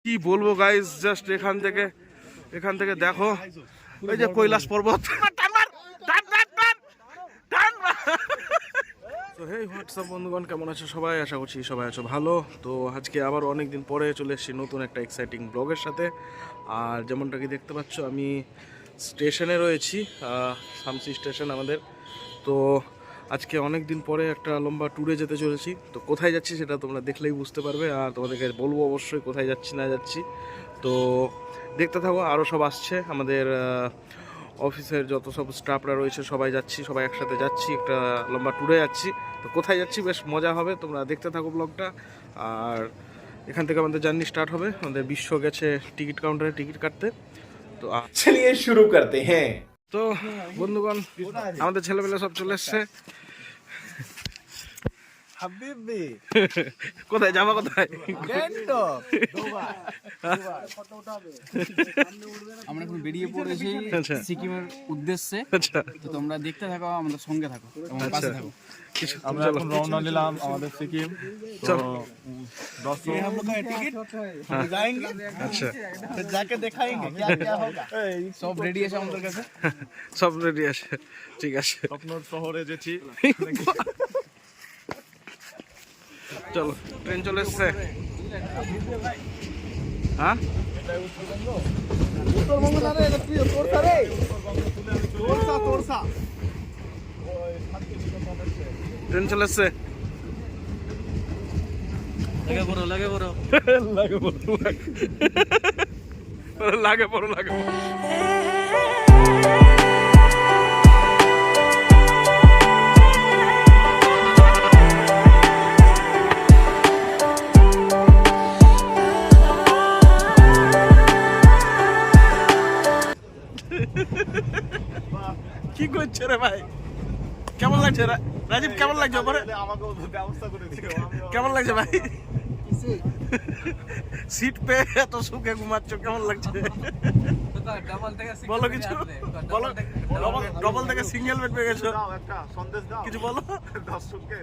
কি বলবো guys, just এখান থেকে দেখো ওই যে কৈলাস পর্বত। তো হেই হোয়াটসঅ্যাপ বন্ধুগণ, কেমন আছো সবাই? আশা করছি সবাই আছো ভালো। তো আজকে আবার অনেক দিন পরে চলে এসেছি নতুন একটা এক্সাইটিং ব্লগের সাথে। আর যেমনটা কি দেখতে পাচ্ছ, আমি স্টেশনে রয়েছি, শামসি স্টেশন আমাদের। তো আজকে অনেক দিন পরে একটা লম্বা ট্যুরে যেতে চলেছি। তো কোথায় যাচ্ছি সেটা তোমরা দেখলেই বুঝতে পারবে, আর তোমাদেরকে বলবো অবশ্যই কোথায় যাচ্ছি না যাচ্ছি। তো দেখতে থাকো, আরও সব আসছে আমাদের অফিসের যত সব স্টাফরা রয়েছে সবাই যাচ্ছি, সবাই একসাথে যাচ্ছি, একটা লম্বা ট্যুরে যাচ্ছি। তো কোথায় যাচ্ছি বেশ মজা হবে, তোমরা দেখতে থাকো ব্লগটা। আর এখান থেকে আমাদের জার্নি স্টার্ট হবে। আমাদের বিশ্ব গেছে টিকিট কাউন্টারে টিকিট কাটতে। তো चलिए शुरू करते हैं। তো বন্ধুগণ, আমাদের ছেলেমেলে সব চলে এসছে। হাবিবি কোথায় যাবা, কোথায়? আমরা এখন বেরিয়ে পড়েছি আচ্ছা। সিকিমের উদ্দেশ্যে। আচ্ছা তো তোমরা দেখতে থাকো, আমাদের সঙ্গে থাকো এবং পাশে থাকো। কিছু আমরা এখন রওনা দিলাম আমাদের সিকিম। তো চলো। 10 हम लोग का टिकट जाएंगे, আচ্ছা, फिर जाके दिखाएंगे क्या क्या होगा। সব রেডি আছে আমাদের কাছে। সব রেডি আছে, ঠিক আছে। স্বপ্নর শহরে যেছি। চলো, ট্রেন চলে এসছে। হ্যাঁ, ট্রেন চলে এসছে। লাগে বড় লাগে পড়ো লাগে পড়ো। কি করছে রে ভাই? কেমন লাগছে রাজীব? কেমন লাগছে পরে? আমাকে ব্যবস্থা করে দিও। কেমন লাগছে ভাই? সিট পেয়ে এত সুখে ঘুমাচ্ছ, কেমন লাগছে? বলো কিছু, বলো। ডবল থেকে সিঙ্গেল বেড পেয়ে গেছো, দাও একটা সন্দেশ দাও। কিছু বলো দর্শককে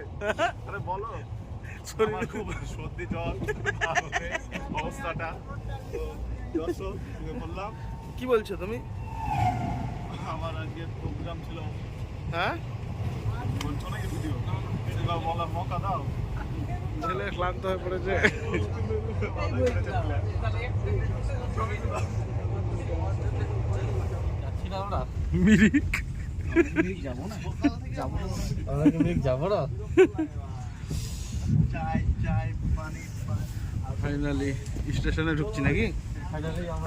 আরে বলো। আমার খুব সর্দি জ্বর অবস্থাটা। তো দর্শক বললাম, কি বলছো তুমি? আমার আজকে প্রোগ্রাম ছিল। হ্যাঁ, বলছো নাকি ভিডিও এবার বলার মৌকা দাও। ছেলে ক্লান্ত হয়ে পড়েছে। মিরিক যাবো না যাবো না। চাই চাই পানি ফাইনালি স্টেশনে ঢুকছি নাকি?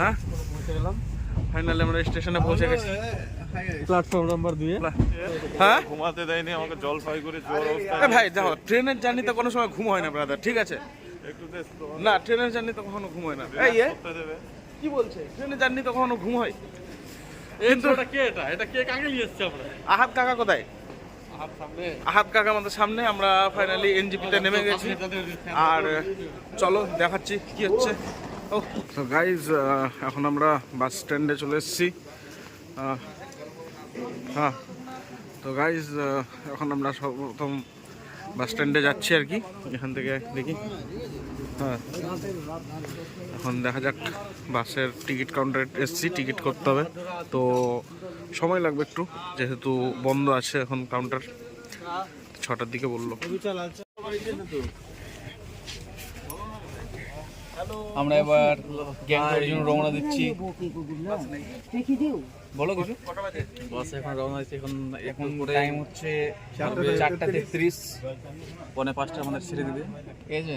হ্যাঁ, পৌঁছে গেলাম ফাইনালি আমরা স্টেশনে পৌঁছে গেছি। প্ল্যাটফর্ম নাম্বার 2 এ। হ্যাঁ ঘুমাতে দেয়নি আমাকে, জল ফাই করে জোর অবস্থা। এ ভাই দেখো, ট্রেনের জার্নিতে কোনো সময় ঘুম হয় না ব্রাদার, ঠিক আছে? একটু দেশ তো না, ট্রেনের জার্নিতে কখনো ঘুম হয় না। এই করতে দেবে। কি বলছে? ট্রেনের জার্নিতে কখনো ঘুম হয়? কিন্তু এটা কে কাকে নিয়ে এসেছে আমরা? আহাত কাকা কোথায়? সামনে আহাত কাকা আমাদের সামনে। আমরা ফাইনালি এনজিপিতে নেমে গেছি। আর চলো দেখাচ্ছি কি হচ্ছে। ও তো গাইজ, এখন আমরা বাস স্ট্যান্ডে চলে এসেছি। হ্যাঁ, তো গাইজ এখন আমরা সর্বপ্রথম বাস স্ট্যান্ডে যাচ্ছি আর কি, এখান থেকে দেখি। হ্যাঁ, এখন দেখা যাক। বাসের টিকিট কাউন্টারে এসেছি, টিকিট করতে হবে। তো সময় লাগবে একটু, যেহেতু বন্ধ আছে এখন কাউন্টার। 6টার দিকে বললো। আমরা এবার গ্যাংটকের জন্য রওনা দিচ্ছি। বলো কিছু। বাস এখন রওনা দিচ্ছি। এখন টাইম হচ্ছে 4:33। 4:45 আমাদের ছেড়ে দিবে, ঠিক আছে?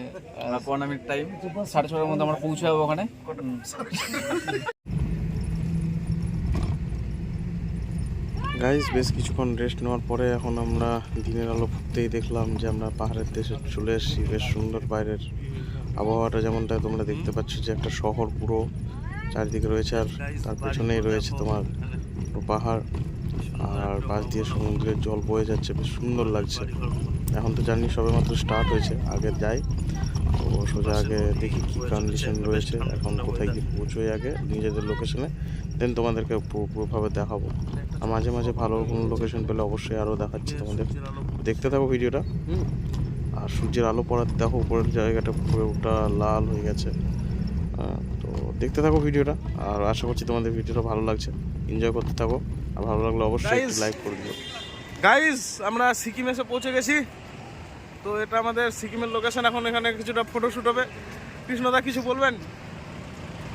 15 মিনিট টাইম, 6:30টার মধ্যে আমরা পৌঁছে যাবো ওখানে। গাইজ, বেশ কিছুক্ষণ রেস্ট নেওয়ার পরে এখন আমরা দিনের আলো ফুটতেই দেখলাম যে আমরা পাহাড়ের দেশে চলে এসেছি। বেশ সুন্দর বাইরের আবহাওয়াটা, যেমনটা তোমরা দেখতে পাচ্ছ যে একটা শহর পুরো চারিদিকে রয়েছে, আর তার পেছনেই রয়েছে তোমার পাহাড়, আর পাশ দিয়ে সমুদ্রের জল বয়ে যাচ্ছে। বেশ সুন্দর লাগছে। এখন তো জার্নি সবেমাত্র স্টার্ট হয়েছে, আগে যাই তো সোজা আগে দেখি কী কন্ডিশন রয়েছে, এখন কোথায় গিয়ে পৌঁছোই আগে নিজেদের লোকেশনে, দেন তোমাদেরকে পুরোভাবে দেখাবো। আর মাঝে মাঝে ভালো কোনো লোকেশন পেলে অবশ্যই আরও দেখাচ্ছি তোমাদের, দেখতে থাকো ভিডিওটা। আর সূর্যের আলো পড়াতে দেখো উপরের জায়গাটা পুরো ওটা লাল হয়ে গেছে। দেখতে থাকো ভিডিওটা, আর আশা করছি তোমাদের ভিডিওটা ভালো লাগছে, এনজয় করতে থাকো, আর ভালো লাগলে অবশ্যই একটু লাইক করে দিও। গাইস আমরা সিকিম এসে পৌঁছে গেছি, তো এটা আমাদের সিকিমের লোকেশন। এখন এখানে কিছুটা ফটোশ্যুট হবে। কৃষ্ণদা কিছু বলবেন?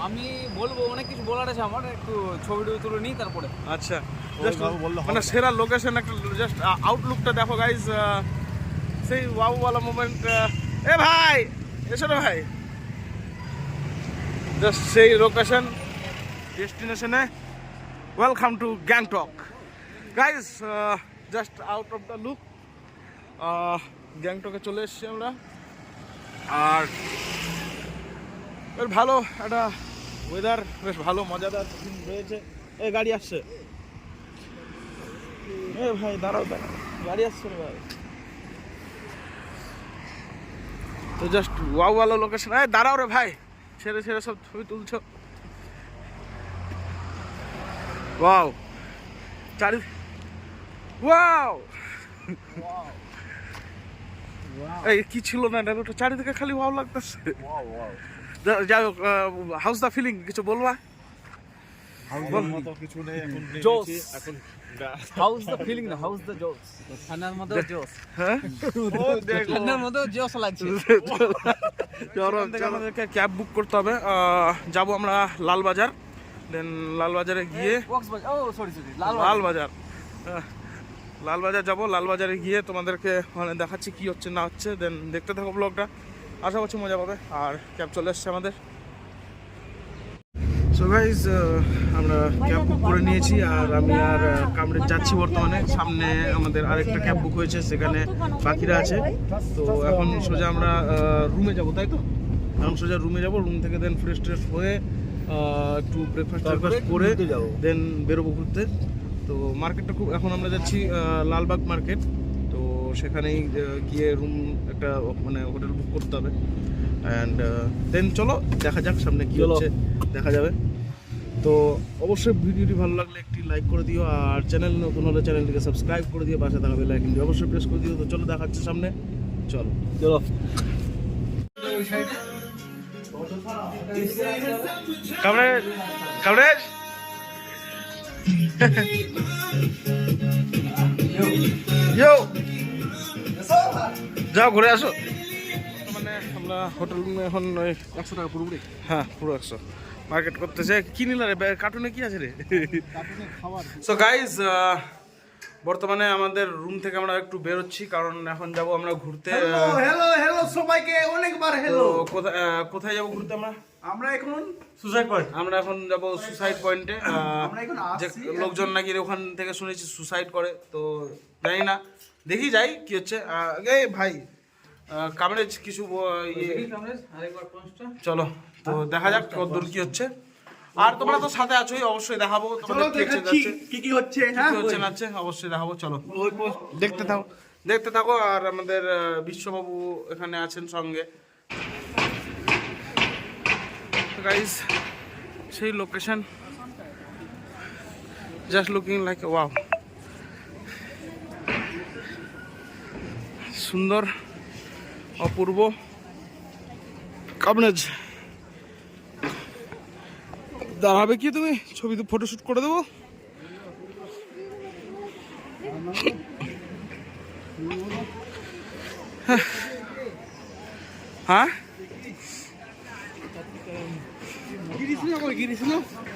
আমি বলবো, অনেক কিছু বলার আছে আমার, একটু ছবি টবি তুলে নিই তারপরে। আচ্ছা, জাস্ট মানে সেরা লোকেশন, একটা জাস্ট আউটলুকটা দেখো গাইস, সেই ওয়াও ওয়ালা মোমেন্ট। এ ভাই এসো রে ভাই, জাস্ট সেই লোকেশন ডেস্টিনেশনে। Welcome to Gangtok guys, just out of the look. গ্যাংটকে চলে এসেছি আমরা, আর বেশ ভালো একটা ওয়েদার, বেশ ভালো মজাদার দিন রয়েছে। এই গাড়ি আসছে, এ ভাই দাঁড়াও দাঁড়াও, গাড়ি আসছে রে ভাই। তো জাস্ট ওয়াও ভালো লোকেশন। এই দাঁড়াও রে ভাই, ছেড়ে ছেড়ে সব ছবি তুলছো। ওয়াও, চারি ওয়াও, এই কি ছিল না এটা, ওটা চারিদিকে খালি ওয়াও লাগতেছে। যাই হোক, হাউস দ্য ফিলিং, কিছু বলবা? কিছু নেই এখন, জোস। এখন হাউস দ্য ফিলিং না, হাউস দ্য জোস। ঠান্ডার মধ্যে জোস, হ্যাঁ ঠান্ডার মধ্যে জোস লাগছে। আমাদেরকে ক্যাব বুক করতে হবে। যাব আমরা লালবাজার, দেন লালবাজারে গিয়ে লালবাজার যাব। লালবাজারে গিয়ে তোমাদেরকে মানে দেখাচ্ছি কি হচ্ছে না হচ্ছে, দেন দেখতে থাকো ব্লগটা, আশা করছি মজা পাবে। আর ক্যাব চলে এসছে আমাদের। সো গাইজ, আমরা ক্যাব বুক করে নিয়েছি, আর আমি আর কামড়ে যাচ্ছি বর্তমানে। সামনে আমাদের আরেকটা ক্যাব বুক হয়েছে, সেখানে বাকিরা আছে। তো এখন সোজা আমরা রুমে যাব, তাই তো? এখন সোজা রুমে যাব, রুম থেকে দেন ফ্রেশ ট্রেশ হয়ে একটু ব্রেকফাস্ট করে দেন বেরোবো ঘুরতে। তো মার্কেটটা খুব, এখন আমরা যাচ্ছি লালবাগ মার্কেট, তো সেখানেই গিয়ে রুম একটা মানে হোটেল বুক করতে হবে। অ্যান্ড দেন চলো দেখা যাক সামনে কি হচ্ছে, দেখা যাবে। তো অবশ্যই ভিডিওটি ভালো লাগলে একটি লাইক করে দিও, আর চ্যানেল নতুন হলে চ্যানেলটিকে সাবস্ক্রাইব করে দিও, পাশে থাকা বেল আইকনটি অবশ্যই প্রেস করে দিও। তো চলো দেখা হচ্ছে সামনে, চলো চলো। কামরেজ কামরেজ ইয়ো, যাও ঘুরে আসো। মানে আমরা হোটেল রুমে এখন ওই 100 টাকা পুরোপুরি, হ্যাঁ পুরো 100 মার্কেট করতে চাই। কি নিলা রে কার্টুনে, কি আছে রে? সো গাইজ, বর্তমানে আমাদের রুম থেকে আমরা একটু বেরোচ্ছি, কারণ এখন যাব আমরা ঘুরতে। হ্যালো হ্যালো সবাইকে অনেকবার হ্যালো। কোথায় যাব ঘুরতে আমরা? আমরা এখন সুসাইড পয়েন্ট। আমরা এখন যাব সুসাইড পয়েন্টে। আমরা এখন যে আসছি, লোকজন নাকি ওখান থেকে শুনেছি সুসাইড করে, তো জানি না, দেখি যাই কি হচ্ছে। এই ভাই কামরেজ কিছু চলো, তো দেখা যাক কতদূর কি হচ্ছে। আর তোমরা তো সাথে আছোই, অবশ্যই দেখাবো তোমাদের কি হচ্ছে যাচ্ছে, কি হচ্ছে, হ্যাঁ কি হচ্ছে নাচ্ছে, অবশ্যই দেখাবো। চলো দেখতে থাকো। আর আমাদের বিশ্ববাবু এখানে আছেন সঙ্গে। গাইস, সেই location just looking like wow, সুন্দর অপূর্ব। কামরেজ দাঁড়াবে কি তুমি? ছবি তো ফটোশুট করে দেবো। হ্যাঁ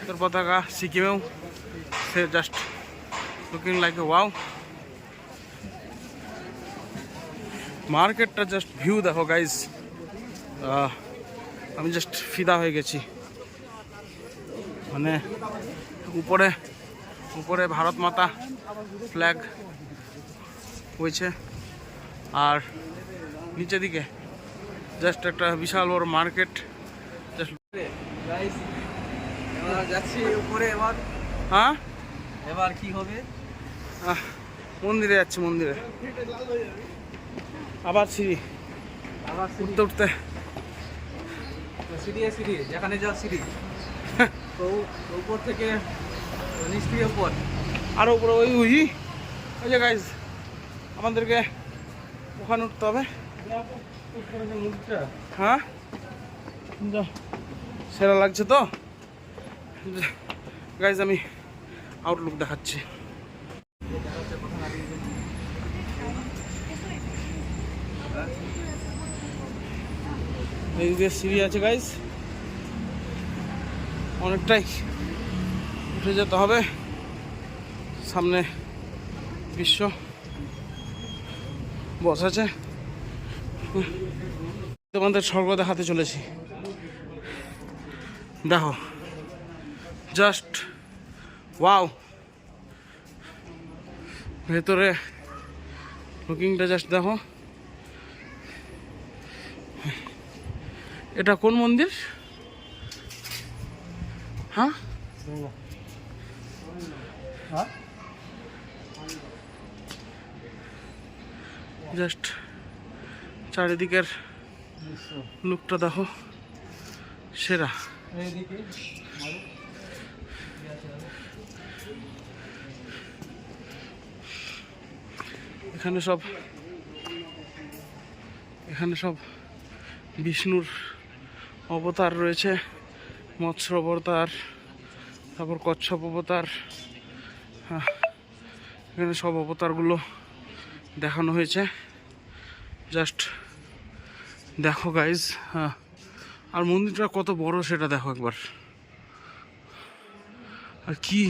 তোর পতাকা সিকিমেও, সে just looking like a wow. মার্কেটটা জাস্ট ভিউ দেখো গাইজ, আমি জাস্ট ফিদা হয়ে গেছি। মানে উপরে উপরে ভারত মাতা ফ্ল্যাগ হয়েছে, আর নিচের দিকে জাস্ট একটা বিশাল বড় মার্কেট। জাস্ট যাচ্ছি উপরে এবার। হ্যাঁ এবার কি হবে? মন্দিরে যাচ্ছি, মন্দিরে আবার সিঁড়ি, আবার উঠতে উঠতে সিঁড়ি যেখানে যা সিঁড়ি, তো উপর থেকে নিশ্চয়ই উপর, আরো উপরে ওই ওই যে গাইজ আমাদেরকে ওখানে উঠতে হবে। হ্যাঁ সেরা লাগছে তো গাইজ, আমি আউটলুক দেখাচ্ছি। এইদিকে সিঁড়ি আছে গাইজ, অনেকটাই উঠে যেতে হবে। সামনে বিশ্ব বস আছে, তোমাদের স্বর্গ দেখাতে চলেছি। দেখো জাস্ট ওয়াও, ভেতরে লুকিংটা জাস্ট দেখো। এটা কোন মন্দির? হ্যাঁ জাস্ট চারিদিকের লুকটা দেখো, সেরা। এখানে সব বিষ্ণুর অবতার রয়েছে, মৎস্য অবতার, তারপর কচ্ছপ অবতার। এখানে সব অবতারগুলো দেখানো হয়েছে, জাস্ট দেখো গাইজ। হ্যাঁ, আর মন্দিরটা কত বড় সেটা দেখো একবার, আর কি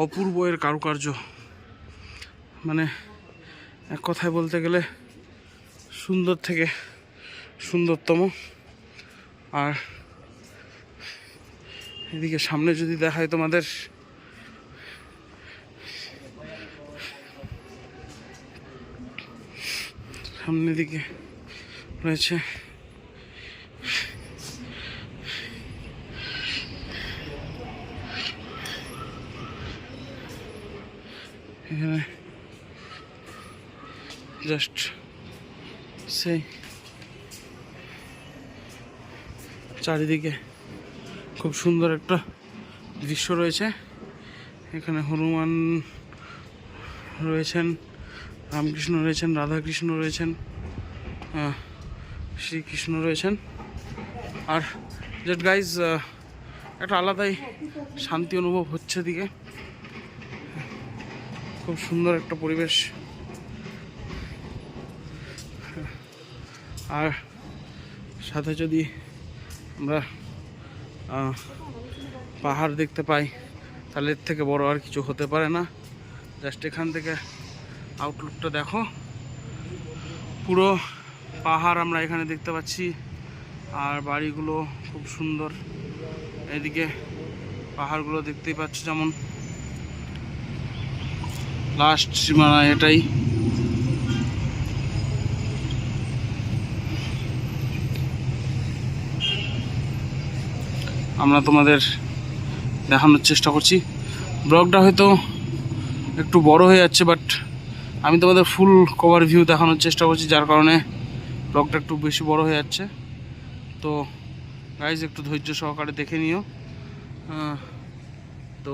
অপূর্ব এর কারুকার্য। মানে এক কথায় বলতে গেলে সুন্দর থেকে সুন্দরতম। আর এদিকে সামনে যদি দেখায় তোমাদের, সামনের দিকে রয়েছে এখানে জাস্ট সেই চারিদিকে খুব সুন্দর একটা দৃশ্য রয়েছে। এখানে হনুমান রয়েছেন, রামকৃষ্ণ রয়েছেন, রাধাকৃষ্ণ রয়েছেন, শ্রীকৃষ্ণ রয়েছেন। আর জাস্ট গাইজ একটা আলাদাই শান্তি অনুভব হচ্ছে দিকে, খুব সুন্দর একটা পরিবেশ। আর সাথে যদি আমরা পাহাড় দেখতে পাই তাহলে এর থেকে বড় আর কিছু হতে পারে না। জাস্ট এখান থেকে আউটলুকটা দেখো, পুরো পাহাড় আমরা এখানে দেখতে পাচ্ছি, আর বাড়িগুলো খুব সুন্দর। এদিকে পাহাড়গুলো দেখতেই পাচ্ছ, যেমন লাস্ট সীমানা এটাই। আমরা তোমাদের দেখানোর চেষ্টা করছি। ব্লগটা হয়তো একটু বড় হয়ে যাচ্ছে, বাট আমি তোমাদের ফুল কভার ভিউ দেখানোর চেষ্টা করছি, যার কারণে ব্লগটা একটু বেশি বড় হয়ে যাচ্ছে। তো গাইজ একটু ধৈর্য সহকারে দেখে নিও। তো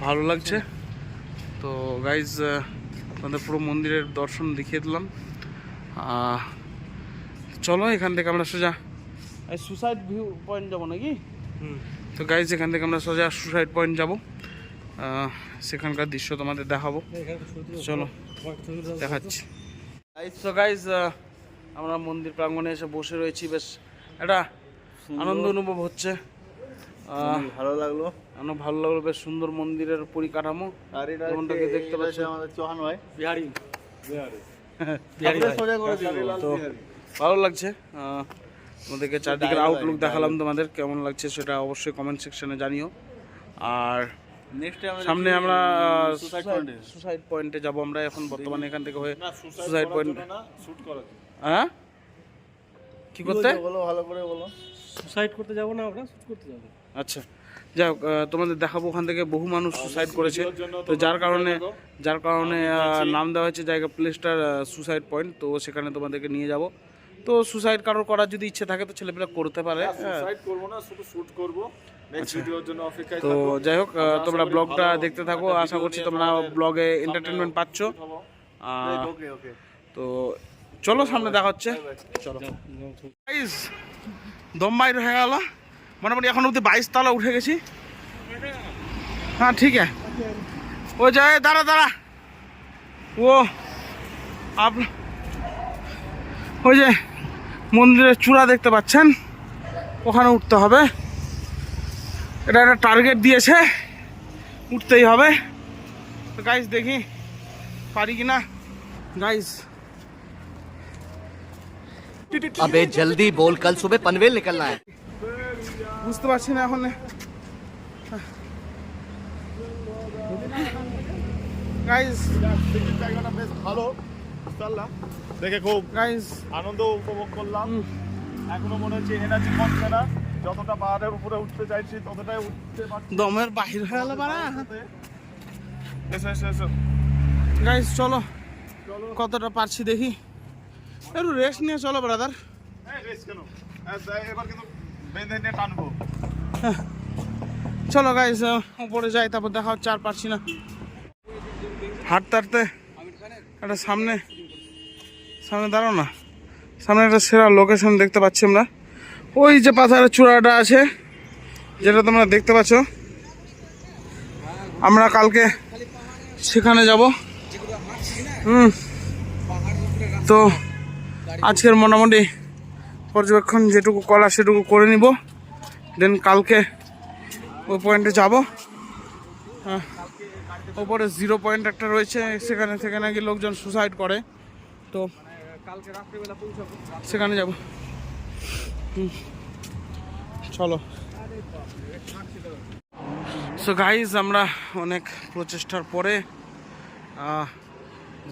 ভালো লাগছে। তো গাইজ তোমাদের পুরো মন্দিরের দর্শন দেখিয়ে দিলাম। চলো এখান থেকে আমরা সোজা সুসাইড ভিউ পয়েন্ট যাবো নাকি? তো গাইজ এখান থেকে আমরা সোজা সুসাইড পয়েন্ট যাব, সেখানকার দৃশ্য তোমাদের দেখাবো। চলো দেখাচ্ছি। তো গাইজ আমরা মন্দির প্রাঙ্গণে এসে বসে রয়েছি, বেশ একটা আনন্দ অনুভব হচ্ছে। ভালো লাগলো, ভালো লাগলো, বেশ সুন্দর মন্দিরের পরিকাঠামো। আর এটা যেমনটাকে দেখতে পাচ্ছি আমাদের চৌহান ভাই বিহারি সোজা করে দিল। তো ভালো লাগছে। তোমাদেরকে চারদিকের আউটলুক দেখালাম, তোমাদের কেমন লাগছে সেটা অবশ্যই কমেন্ট সেকশনে জানিও। আর সামনে আমরা সুসাইড পয়েন্টে যাব। আমরা এখন বর্তমানে এখান থেকে হয়ে সুসাইড পয়েন্ট। হ্যাঁ কি করতে বলো, ভালো করে বলো। সুসাইড করতে যাব না, আমরা শুট করতে যাব। আচ্ছা, যাই হোক, তোমাদের দেখাবো ওখান থেকে বহু মানুষ সুসাইড করেছে, তো যার কারণে নাম দেওয়া হয়েছে জায়গা প্লেসটার সুসাইড পয়েন্ট। তো সেখানে তোমাদেরকে নিয়ে যাব। তো সুসাইড কারোর করার যদি ইচ্ছে থাকে তো ছেলেপেলে করতে পারে। সুসাইড করব না, শুধু শুট করব। নেক্সট ভিডিওর জন্য অপেক্ষায় তো থাকো। যাই হোক, তোমরা ব্লগটা দেখতে থাকো। আশা করছি তোমরা ব্লগে এন্টারটেনমেন্ট পাচ্ছ। ওকে ওকে, তো চলো সামনে দেখা হচ্ছে। চলো গাইস, দম বাইর হয়ে গেল। মোটামুটি এখন অব্দি 22 তলা উঠে গেছি। হ্যাঁ ঠিক আছে, ও যায় দাঁড়া দাঁড়া, ও ওই যে মন্দিরের চূড়া দেখতে পাচ্ছেন, ওখানে উঠতে হবে। এটা একটা টার্গেট দিয়েছে, উঠতেই হবে। তো গাইস দেখি পারি কিনা। গাইস अबे जल्दी बोल, कल सुबह पनवेल निकलना है। বুঝতে পারছি না এখন। গাইস জায়গাটা বেশ ভালো, বুঝতে দেখে খুব গাইস আনন্দ উপভোগ করলাম। এখনো মনে হচ্ছে এনার্জি কমছে না, যতটা পাহাড়ের উপরে উঠতে চাইছি ততটাই উঠতে পারছি। দমের বাহির হয়ে গেল বাড়া। এসো এসো এসো গাইস চলো কতটা পারছি দেখি, একটু রেস্ট নিয়ে চলো ব্রাদার। রেস্ট কেন, এবার কিন্তু বেঁধে নিয়ে টানবো। চলো গাইস উপরে যাই, তারপর দেখা হচ্ছে। আর পারছি না হাঁটতে হাঁটতে। একটা সামনে দাঁড়াও না, সামনে একটা সেরা লোকেশন দেখতে পাচ্ছি আমরা। ওই যে পাথরের চূড়াটা আছে যেটা তোমরা দেখতে পাচ্ছ, আমরা কালকে সেখানে যাব। তো আজকের মোটামুটি পর্যবেক্ষণ যেটুকু করা সেটুকু করে নিব, দেন কালকে ওই পয়েন্টে যাব। ওপরে 0 পয়েন্ট একটা রয়েছে, সেখানে থেকে নাকি লোকজন সুসাইড করে, তো কালকে রাত্রিবেলা পৌঁছাবো, সেখানে যাব। চলো। সো গাইজ আমরা অনেক প্রচেষ্টার পরে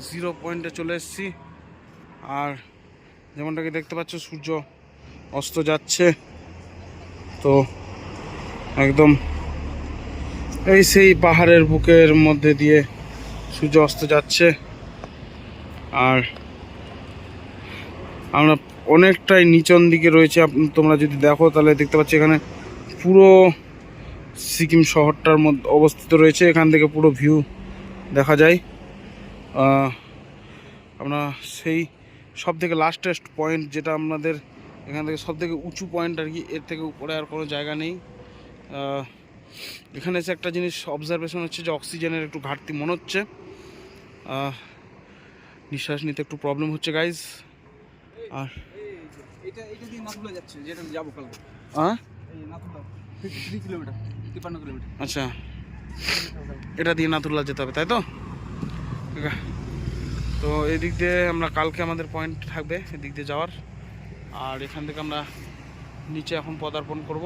0 পয়েন্টে চলে এসেছি। আর যেমনটাকে দেখতে পাচ্ছ সূর্য অস্ত যাচ্ছে, তো একদম এই সেই পাহাড়ের বুকের মধ্যে দিয়ে সূর্য অস্ত যাচ্ছে। আর আমরা অনেকটাই নিচন দিকে রয়েছে, তোমরা যদি দেখো তাহলে দেখতে পাচ্ছ এখানে পুরো সিকিম শহরটার মধ্যে অবস্থিত রয়েছে। এখান থেকে পুরো ভিউ দেখা যায়। আমরা সেই সব থেকে লাস্টেস্ট পয়েন্ট, যেটা আমাদের এখান থেকে সব থেকে উঁচু পয়েন্ট আর কি, এর থেকে উপরে আর কোনো জায়গা নেই। এখানে এসে একটা জিনিস অবজারভেশন হচ্ছে যে অক্সিজেনের একটু ঘাটতি মনে হচ্ছে, নিঃশ্বাস নিতে একটু প্রবলেম হচ্ছে গাইজ। আর এটা দিয়ে নাথুলা যাচ্ছে, যেটা যাবো কালকে। হ্যাঁ এই নাথুলা 53 কিলোমিটার, 53 কিলোমিটার। আচ্ছা, এটা দিয়ে নাথুলা যেতে হবে তাই তো? তো এই দিক দিয়ে আমরা কালকে আমাদের পয়েন্ট থাকবে এদিক দিয়ে যাওয়ার। আর এখান থেকে আমরা নিচে এখন পদার্পণ করব।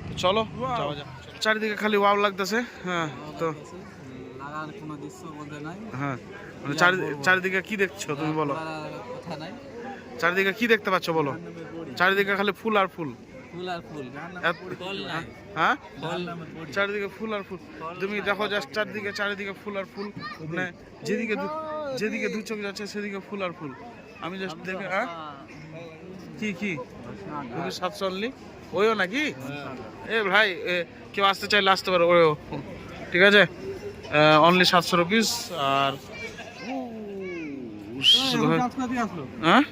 তো চলো যাওয়া যাক। চারিদিকে খালি ওয়াও লাগতেছে। হ্যাঁ, তো লাগার কোনো দৃশ্য বলতে নাই। হ্যাঁ, মানে চারিদিকে কি দেখছো তুমি বলো? কথা নাই। চারিদিকে কি দেখতে পাচ্ছ বলো? চারিদিকে খালি ফুল আর ফুল, ফুল আর ফুল। হ্যাঁ চারিদিকে ফুল আর ফুল। তুমি দেখো জাস্ট চারিদিকে ফুল আর ফুল, মানে যেদিকে দু চোখ যাচ্ছে সেদিকে ফুল আর ফুল। আমি জাস্ট দেখে হ্যাঁ কি 700 অনলি ওইও নাকি? এ ভাই কেউ আসতে চাইলে আসতে পারো, ওইও ঠিক আছে। Only 700 rupees. আর হ্যাঁ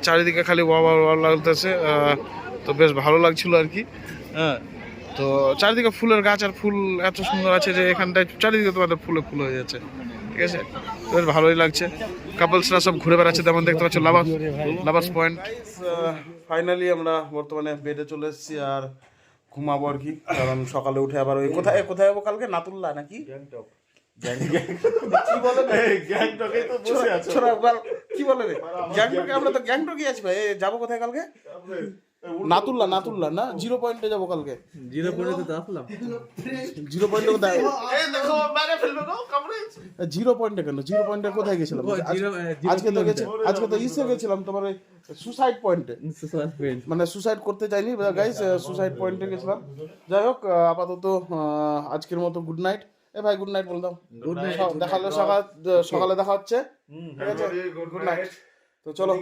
চারিদিকে খালি ওয়া লাগতেছে, তো বেশ ভালো লাগছিল আর কি। হ্যাঁ, তো চারিদিকে ফুলের গাছ আর ফুল এত সুন্দর আছে যে এখানটায় চারিদিকে তোমাদের ফুলে ফুল হয়ে যাচ্ছে, ঠিক আছে। তো বেশ ভালোই লাগছে। কাপলসরা সব ঘুরে বেড়াচ্ছে, তেমন দেখতে পাচ্ছ লাভার্স পয়েন্ট। ফাইনালি আমরা বর্তমানে বেডে চলে এসেছি আর ঘুমাবো আর কি, কারণ সকালে উঠে আবার ওই কোথায় যাবো কালকে? নাতুল্লা নাকি কি বলে গ্যাংটকে তো বসে আছো কি বলে রে? গ্যাংটকে আমরা তো গ্যাংটকে আছি ভাই। যাবো কোথায় কালকে? নাতুল্লা না 0 পয়েন্টে যাবো কালকে। 0 পয়েন্টে তো আসলাম। 0 পয়েন্টে কোথায়? এই দেখো মেরে ফেলবে গো কভারেজ। 0 পয়েন্টে কেন? 0 পয়েন্টে কোথায় গেছিলাম? আজকে তো ইসে গেছিলাম তোমার ওই সুসাইড পয়েন্টে। মানে সুসাইড করতে চাইনি গাইস, সুসাইড পয়েন্টে গেছিলাম। যাই হোক, আপাতত আজকের মতো গুড নাইট। এ ভাই গুড নাইট বল দাও। Good night. সকালে দেখা হচ্ছে, ঠিক আছে? Good night. তো চলো।